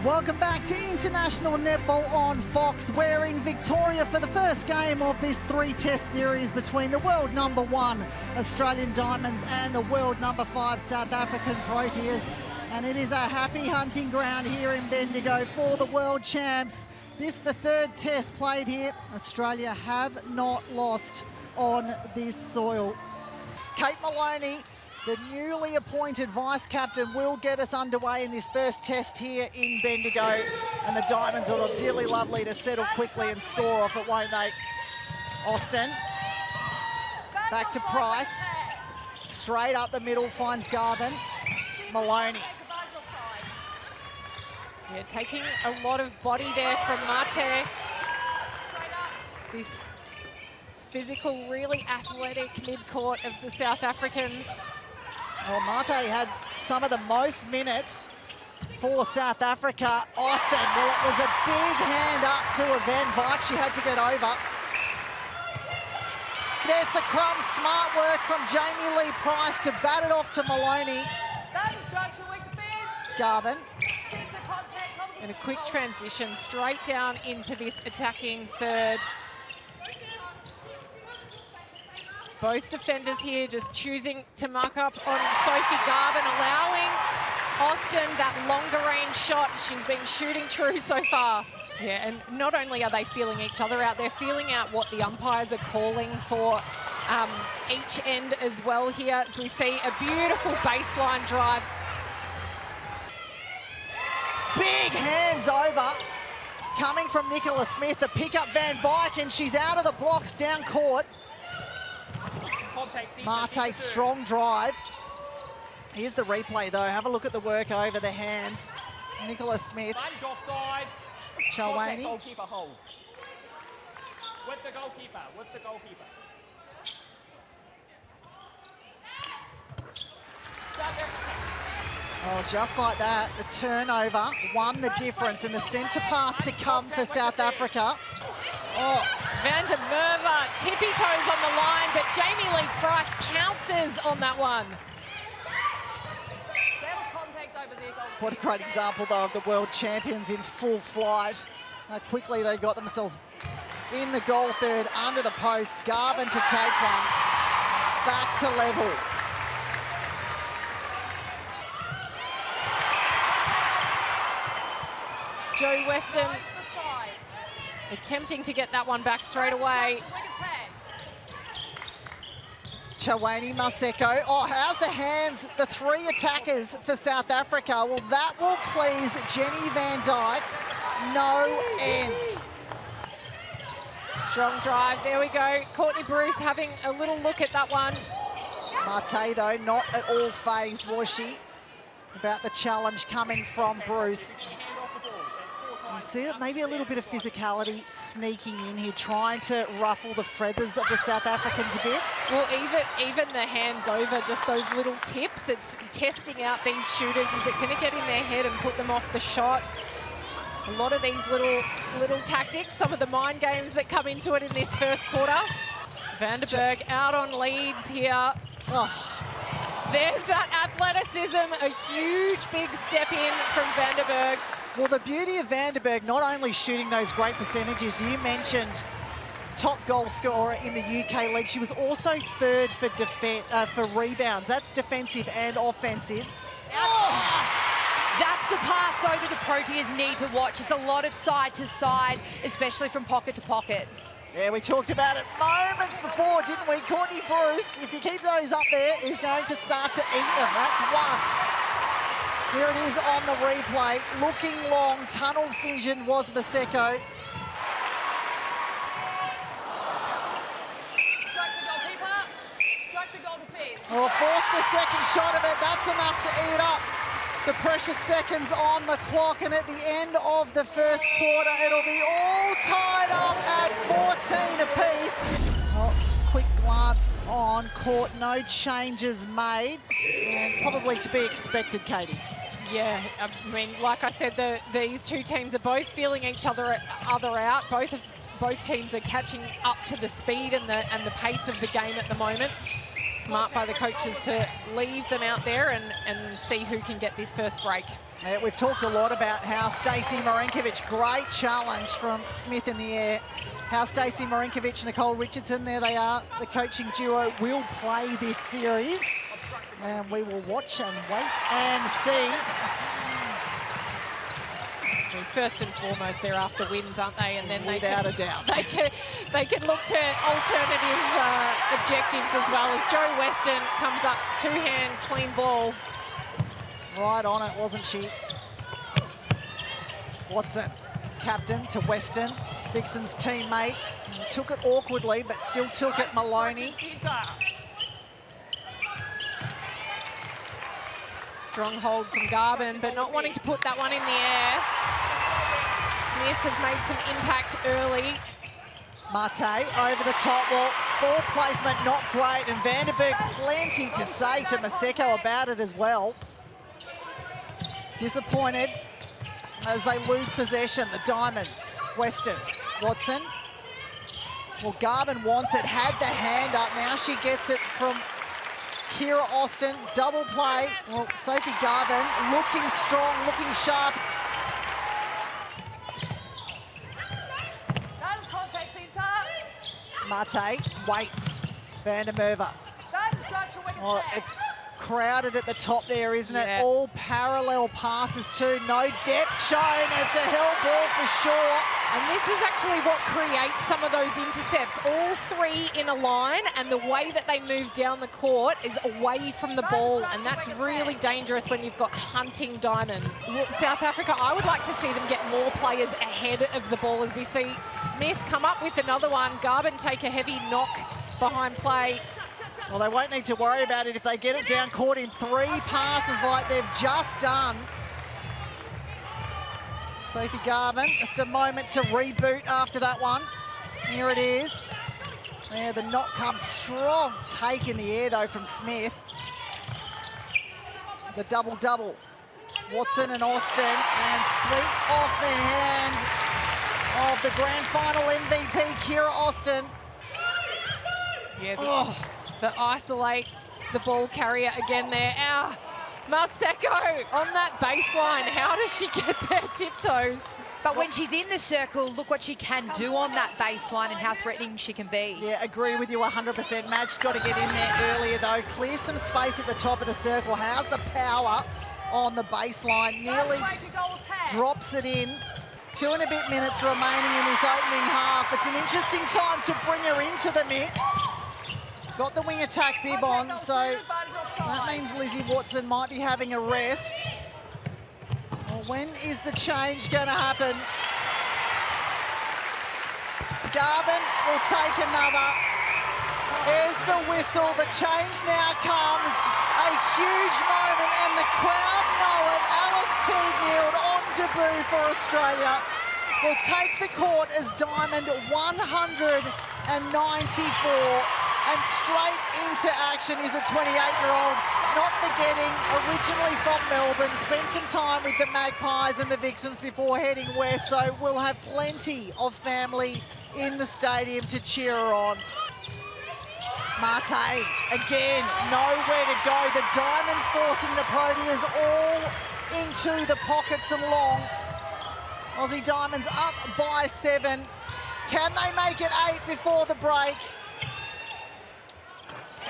Welcome back to International Netball on Fox. We're in Victoria for the first game of this three-test series between the world number 1 Australian Diamonds and the world number 5 South African Proteas. And it is a happy hunting ground here in Bendigo for the world champs. This is the third test played here. Australia have not lost on this soil. Kate Maloney, the newly appointed vice-captain, will get us underway in this first test here in Bendigo. And the Diamonds are dearly lovely to settle quickly and score off it, won't they? Austin, back to Price. Straight up the middle, finds Garvin. Maloney. Yeah, taking a lot of body there from Mate. This physical, really athletic mid-court of the South Africans. Well, Mate had some of the most minutes for South Africa. Austin, well, it was a big hand up to Van Wyk. She had to get over. There's the crumb. Smart work from Jamie Lee Price to bat it off to Maloney. Garvin. And a quick transition straight down into this attacking third. Both defenders here just choosing to mark up on Sophie Garvin, allowing Austin that longer range shot she's been shooting true so far. Yeah, and not only are they feeling each other out, they're feeling out what the umpires are calling for each end as well here. As we see a beautiful baseline drive. Big hands over, coming from Nicola Smith. The pick up Van Wyk, and she's out of the blocks down court. Mate, strong drive. Here's the replay though. Have a look at the work over the hands. Nicola Smith. Chalwani. Goalkeeper hold. With the goalkeeper, Oh, just like that, the turnover won the difference, and the centre pass to come for South Africa. Oh. Van der Merwe, tippy toes on the line, but Jamie Lee Price pounces on that one. What a great example, though, of the world champions in full flight. How quickly they got themselves in the goal third, under the post. Garvin to take one. Back to level. Joe Weston attempting to get that one back straight away. Chalwani, Maseko. Oh, how's the hands, the three attackers for South Africa? Well, that will please Jenny Van Dyke no end. Strong drive, there we go. Courtney Bruce having a little look at that one. Mate, though, not at all fazed, was she, about the challenge coming from Bruce. You see it, maybe a little bit of physicality sneaking in here, trying to ruffle the feathers of the South Africans a bit. Well, even the hands over, just those little tips, it's testing out these shooters. Is it going to get in their head and put them off the shot? A lot of these little tactics, some of the mind games that come into it in this first quarter. Vandenberg out on leads here. Oh. There's that athleticism, a huge big step in from Vandenberg. Well, the beauty of Vandenberg, not only shooting those great percentages, you mentioned top goal scorer in the UK League, she was also third for rebounds. That's defensive and offensive. Oh! That's the pass, though, that the Proteas need to watch. It's a lot of side to side, especially from pocket to pocket. Yeah, we talked about it moments before, didn't we? Courtney Bruce, if you keep those up there, is going to start to eat them. That's one. Here it is on the replay. Looking long, tunnel vision was Maseko. Well, force the second shot of it. That's enough to eat up the precious seconds on the clock. And at the end of the first quarter, it'll be all tied up at 14 apiece. Oh, quick glance on court. No changes made. And probably to be expected, Katie. Yeah, I mean, like I said, these two teams are both feeling each other out. Both teams are catching up to the speed and the pace of the game at the moment. smart by the coaches to leave them out there and see who can get this first break. Yeah, we've talked a lot about how Stacey Marinkovic, great challenge from Smith in the air. How Stacey Marinkovic and Nicole Richardson, there they are, the coaching duo, will play this series. And we will watch and wait and see. I mean, first and foremost, they're after wins, aren't they? And then without a doubt, they can look to alternative objectives as well, as Joe Weston comes up, two-hand clean ball. Right on it, wasn't she? Watson, captain to Weston, Vixen's teammate. Took it awkwardly, but still took it. Maloney. Strong hold from Garvin, but not wanting to put that one in the air. Smith has made some impact early. Mate over the top. Well, ball placement not great, and Vanderberg plenty to say to Maseko about it as well. Disappointed as they lose possession, the Diamonds. Weston, Watson. Well, Garvin wants it, had the hand up. Now she gets it from Kira Austin. Double play. Well, Sophie Garvin looking strong, looking sharp. Mate waits. Vandermerve. Oh, it's crowded at the top there, isn't it? Yeah. All parallel passes too. No depth shown. It's a hell ball for sure. And this is actually what creates some of those intercepts. All three in a line, and the way that they move down the court is away from the ball, and that's really dangerous when you've got hunting diamonds. South Africa, I would like to see them get more players ahead of the ball, as we see Smith come up with another one. Garvin take a heavy knock behind play. Well, they won't need to worry about it if they get it down court in 3 passes like they've just done. Sophie Garvin, just a moment to reboot after that one. Here it is. Yeah, the knock comes strong. Take in the air, though, from Smith. The double-double. Watson and Austin, and sweep off the hand of the grand final MVP, Kira Austin. Yeah, the isolate the ball carrier again there. Maseko on that baseline. How does she get there tiptoes? But when she's in the circle, look what she can do on that baseline and how threatening she can be. Yeah, agree with you 100%. Madge's got to get in there earlier, though. Clear some space at the top of the circle. How's the power on the baseline? Nearly drops it in. 2 and a bit minutes remaining in this opening half. It's an interesting time to bring her into the mix. Got the wing attack bib on, so that means Lizzie Watson might be having a rest. Well, when is the change going to happen? Garvin will take another. There's the whistle. The change now comes. A huge moment, and the crowd know it. Alice Teague on debut for Australia will take the court as Diamond 194. And straight into action is a 28-year-old, not forgetting, originally from Melbourne, spent some time with the Magpies and the Vixens before heading west, so we'll have plenty of family in the stadium to cheer her on. Mate, again, nowhere to go. The Diamonds forcing the Proteas all into the pockets and long. Aussie Diamonds up by 7. Can they make it 8 before the break?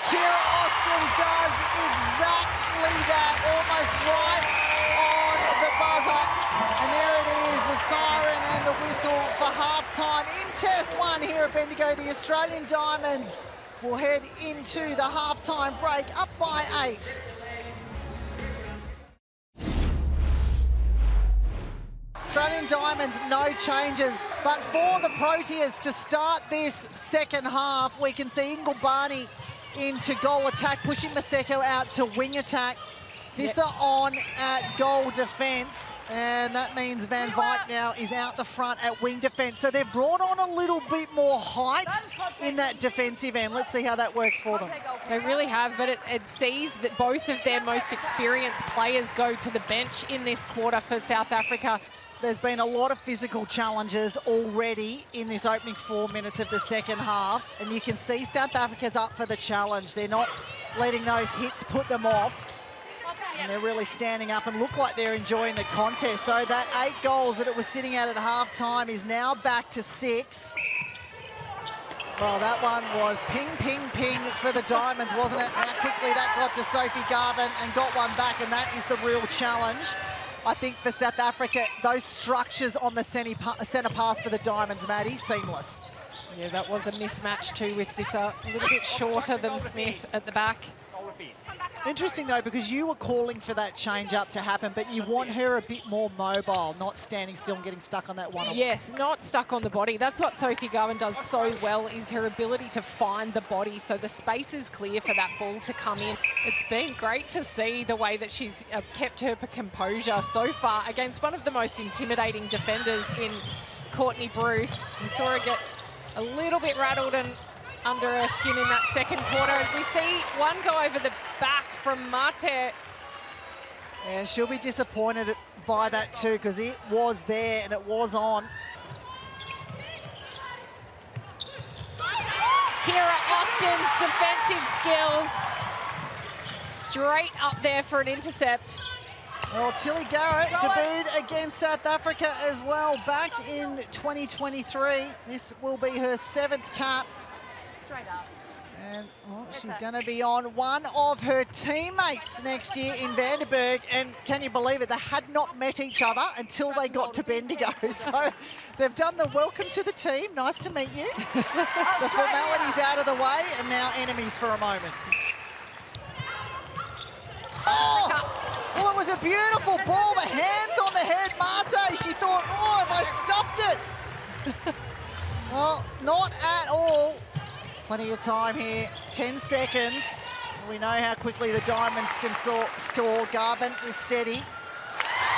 Kira Austin does exactly that, almost right on the buzzer. And there it is, the siren and the whistle for halftime in Test 1 here at Bendigo. The Australian Diamonds will head into the halftime break up by 8. Australian Diamonds, no changes, but for the Proteas to start this second half, we can see Ingle Barney into goal attack, pushing Maseko out to wing attack. Visser on at goal defence, and that means Van Wyk now is out the front at wing defence. So they've brought on a little bit more height in that defensive end. Let's see how that works for them. They really have, but it sees that both of their most experienced players go to the bench in this quarter for South Africa. there's been a lot of physical challenges already in this opening 4 minutes of the second half, and you can see South Africa's up for the challenge. They're not letting those hits put them off, and they're really standing up and look like they're enjoying the contest. So that 8 goals that it was sitting at half-time is now back to 6. Well, that one was ping, ping, ping for the Diamonds, wasn't it? How quickly that got to Sophie Garvin and got one back, and that is the real challenge. I think for South Africa, those structures on the centre pass for the Diamonds, Maddie, seamless. Yeah, that was a mismatch too with Visser, a little bit shorter than Smith at the back. Interesting though, because you were calling for that change up to happen, but you want her a bit more mobile, not standing still and getting stuck on that one. Yes, not stuck on the body. That's what Sophie Garvin does so well, is her ability to find the body so the space is clear for that ball to come in. It's been great to see the way that she's kept her composure so far against one of the most intimidating defenders in Courtney Bruce. We saw her get a little bit rattled and under her skin in that second quarter as we see one go over the back from Mate. And she'll be disappointed by that too, because it was there and it was on. Kira Austin's defensive skills straight up there for an intercept. Well, Tilly Garrett debuted against South Africa as well back in 2023. This will be her 7th cap. Straight up. And she's going to be on one of her teammates next year in Vandenberg. And can you believe it? They had not met each other until they got to Bendigo. So they've done the welcome to the team. Nice to meet you. The formalities out of the way and now enemies for a moment. Oh, well, it was a beautiful ball. The hands on the head, Mate. She thought, oh, have I stuffed it? Well, not at all. Plenty of time here, 10 seconds. We know how quickly the Diamonds can score. Garvin is steady.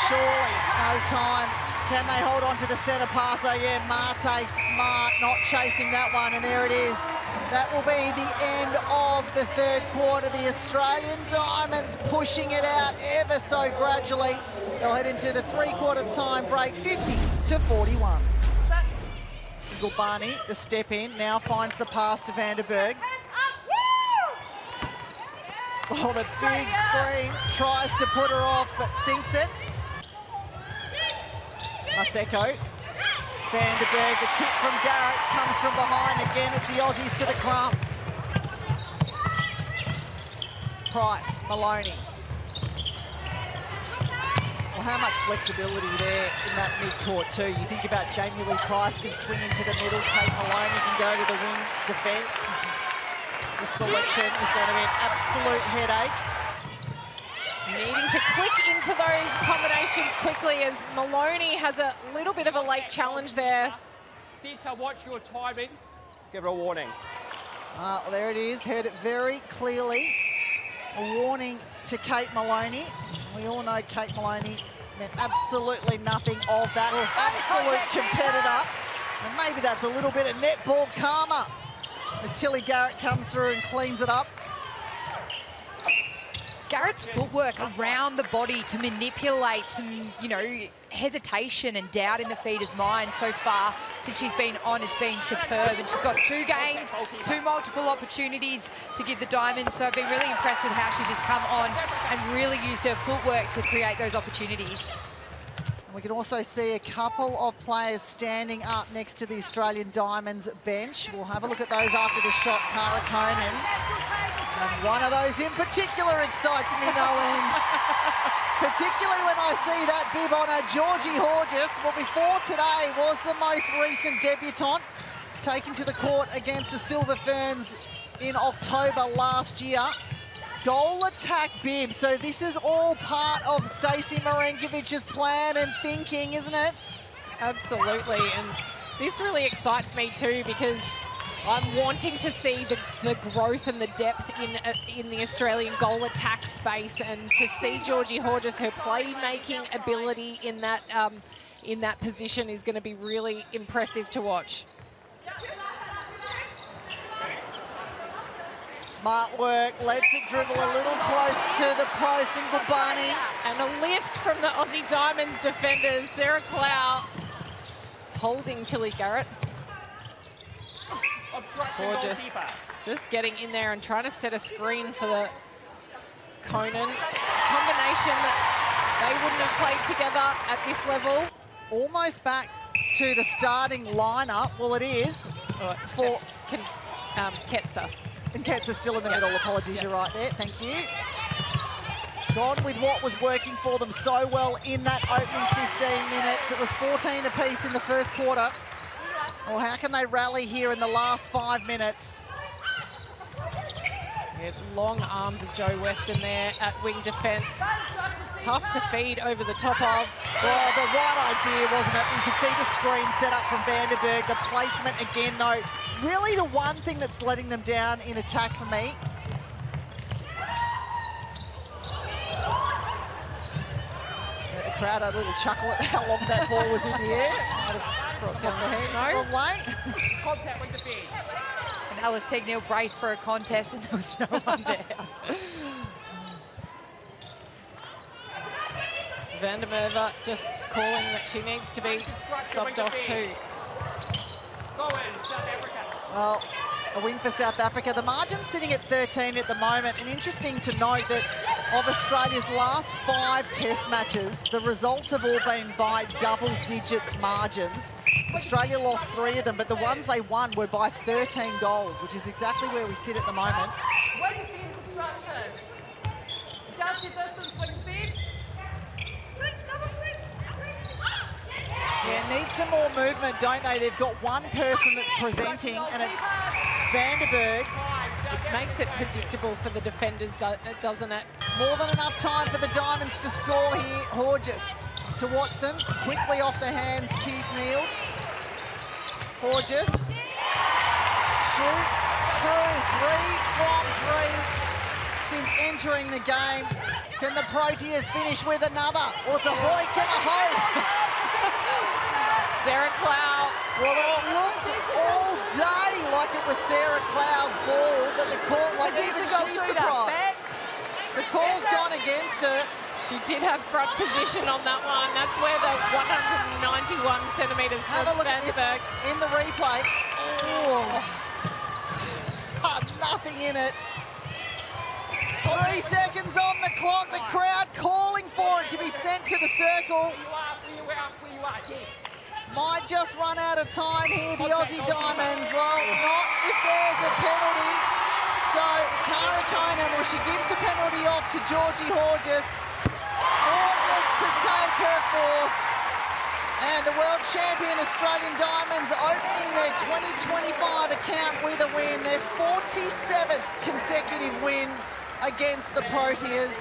Surely, no time. Can they hold on to the centre pass? Oh yeah, Mate smart, not chasing that one, and there it is. That will be the end of the third quarter. The Australian Diamonds pushing it out ever so gradually. They'll head into the three-quarter time break, 50-41. Barney, the step in, now finds the pass to Vandenberg. Oh, the big scream, tries to put her off, but sinks it. Maseko. Vandenberg, the tip from Garrett, comes from behind. Again, it's the Aussies to the crumbs. Price, Maloney. Well, how much flexibility there in that mid-court too. You think about Jamie Lee Price can swing into the middle, Kate Maloney can go to the wing defence. The selection is going to be an absolute headache. Needing to click into those combinations quickly as Maloney has a little bit of a late challenge there. Tita, watch your timing. Give her a warning. Well, there it is, heard it very clearly. A warning to Kate Maloney. We all know Kate Maloney meant absolutely nothing of that. Absolute competitor. And maybe that's a little bit of netball karma as Tilly Garrett comes through and cleans it up. Garrett's footwork around the body to manipulate some, you know, hesitation and doubt in the feeder's mind so far since she's been on has been superb. And she's got 2 games, 2 multiple opportunities to give the Diamonds. So I've been really impressed with how she's just come on and really used her footwork to create those opportunities. We can also see a couple of players standing up next to the Australian Diamonds bench. We'll have a look at those after the shot, Cara Conan. And one of those in particular excites me no end. Particularly when I see that bib on her, Georgie Horgis. Well, before today was the most recent debutante, taking to the court against the Silver Ferns in October last year. Goal attack bib, so this is all part of Stacey Marenkovic's plan and thinking, isn't it? Absolutely, and this really excites me too because I'm wanting to see the growth and the depth in the Australian goal attack space, and to see Georgie Horgis, her playmaking ability in that position is going to be really impressive to watch. Smart work, lets it dribble a little close to the post in Gulbani. And a lift from the Aussie Diamonds defenders. Sarah Clow holding Tilly Garrett. Obstruction Gorgeous. goalkeeper. Just getting in there and trying to set a screen for the Conan. Combination that they wouldn't have played together at this level. Almost back to the starting lineup. Well, it is. For Ketzer. And Ketzer still in the middle. Apologies, you're right there. Thank you. Gone with what was working for them so well in that opening 15 minutes. It was 14 apiece in the first quarter. Well, how can they rally here in the last 5 minutes? Yeah, long arms of Joe Weston there at wing defence. Tough to feed over the top of. Well, the right idea, wasn't it? You can see the screen set up from Vandenberg. The placement again, though. Really the one thing that's letting them down in attack for me. The crowd had a little chuckle at how long that ball was in the air. Might have brought down the hands the wrong way. Contact with the feed. And Alice Tegnell braced for a contest and there was no one there. Vandermerve just calling that she needs to be subbed off too. Go in, South Africa. Well, a win for South Africa. The margin's sitting at 13 at the moment. And interesting to note that of Australia's last 5 test matches, the results have all been by double digits margins. Australia lost 3 of them, but the ones they won were by 13 goals, which is exactly where we sit at the moment. Waiting for instruction. Adjust your distance when feed. Yeah, need some more movement, don't they? They've got one person that's presenting, and it's Vandenberg. It makes it predictable for the defenders, doesn't it? More than enough time for the Diamonds to score here. Horges to Watson, quickly off the hands, Teague Neal. Horges shoots, true, 3 from 3 since entering the game. Can the Proteas finish with another? Well, it's a hoik and a ho. Sarah Clow. Well, it looked all day like it was Sarah Clow's ball, but the call, like even she's surprised. The call's gone against her. She did have front position on that one. That's where the 191 centimetres from Have a look at this Vandenberg. in the replay. Oh. Nothing in it. 3 seconds on the clock. The crowd calling for it to be sent to the circle. Might just run out of time here, the Aussie Diamonds. Well, not if there's a penalty. So, Cara Conan, well, she gives the penalty off to Georgie Horges. Horges to take her 4th. And the world champion Australian Diamonds opening their 2025 account with a win. Their 47th consecutive win against the Proteas.